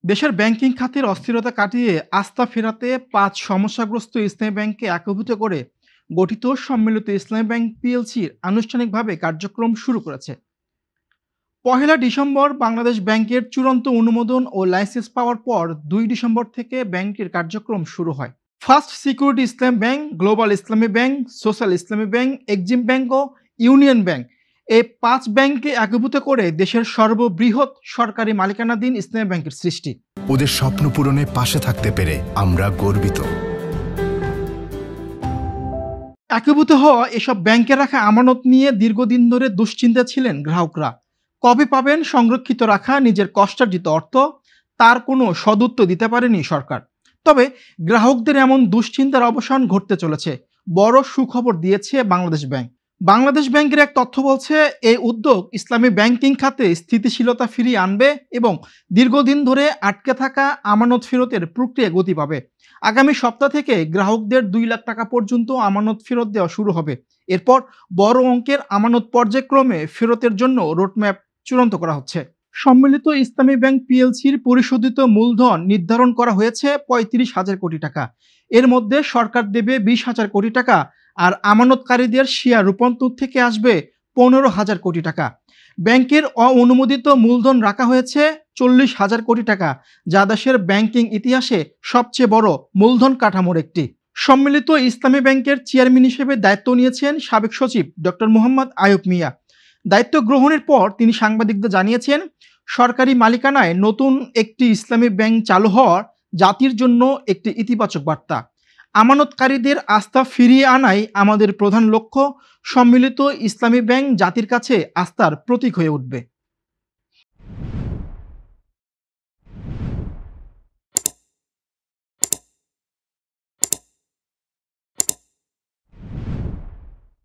দেশের ব্যাংকিং খাতের অস্থিরতা কাটিয়ে আস্থা ফেরাতে ৫ সমস্যাগ্রস্ত ইসলামী ব্যাংককে একীভূত করে গঠিত সম্মিলিত ইসলামী ব্যাংক পিএলসির আনুষ্ঠানিকভাবে কার্যক্রম শুরু করেছে। পহেলা ডিসেম্বর বাংলাদেশ ব্যাংকের চূড়ান্ত অনুমোদন ও লাইসেন্স পাওয়ার পর ২ ডিসেম্বর থেকে ব্যাংকের কার্যক্রম শুরু হয়। ফার্স্ট সিকিউরিটি ইসলাম ব্যাংক, গ্লোবাল ইসলামী ব্যাংক, সোশ্যাল ইসলামী ব্যাংক, এক্সিম ব্যাংক ও ইউনিয়ন ব্যাংক এই ৫ ব্যাংককে একীভূত করে দেশের সর্ববৃহৎ সরকারি মালিকানাধীন ইসলামী ব্যাংকের সৃষ্টি। ওদের স্বপ্ন পূরণে পাশে থাকতে পেরে আমরা গর্বিত। একীভূত হওয়া এসব ব্যাংকে রাখা আমানত নিয়ে দীর্ঘদিন ধরে দুশ্চিন্তা ছিলেন গ্রাহকরা। কবে পাবেন সংরক্ষিত রাখা নিজের কষ্টার্জিত অর্থ, তার কোনো সদুত্তর দিতে পারেনি সরকার। তবে গ্রাহকদের এমন দুশ্চিন্তার অবসান ঘটতে চলেছে। বড় সুখবর দিয়েছে বাংলাদেশ ব্যাংক। বাংলাদেশ ব্যাংকের এক তথ্য বলছে, এই উদ্যোগ ইসলামী ব্যাংকিং খাতে স্থিতিশীলতা ফিরিয়ে আনবে এবং দীর্ঘদিন ধরে আটকে থাকা আমানত ফেরতের প্রক্রিয়া গতি পাবে। আগামী সপ্তাহ থেকে গ্রাহকদের ২ লাখ টাকা পর্যন্ত আমানত ফেরত দেওয়া শুরু হবে। এরপর বড় অঙ্কের আমানত পর্যায়ক্রমে ফেরতের জন্য রোডম্যাপ চূড়ান্ত করা হচ্ছে। সম্মিলিত ইসলামী ব্যাংক পিএলসির পরিশোধিত মূলধন নির্ধারণ করা হয়েছে ৩৫,০০০ কোটি টাকা। এর মধ্যে সরকার দেবে ২০,০০০ কোটি টাকা, আর আমানতকারীদের শেয়ার রূপান্তর থেকে আসবে ১৫,০০০ কোটি টাকা। ব্যাংকের অঅনুমোদিত মূলধন রাখা হয়েছে ৪০,০০০ কোটি টাকা, যা দেশের ব্যাংকিং ইতিহাসে সবচেয়ে বড় মূলধন কাঠামোর একটি। সম্মিলিত ইসলামী ব্যাংকের চেয়ারম্যান হিসেবে দায়িত্ব নিয়েছেন সাবেক সচিব ডক্টর মোহাম্মদ আইয়ুব মিয়া। দায়িত্ব গ্রহণের পর তিনি সাংবাদিকদের জানিয়েছেন, সরকারি মালিকানায় নতুন একটি ইসলামী ব্যাংক চালু হওয়ার জাতির জন্য একটি ইতিবাচক বার্তা। আমানতকারীদের আস্থা ফিরিয়ে আনাই আমাদের প্রধান লক্ষ্য। সম্মিলিত ইসলামী ব্যাংক জাতির কাছে আস্থার প্রতীক হয়ে উঠবে।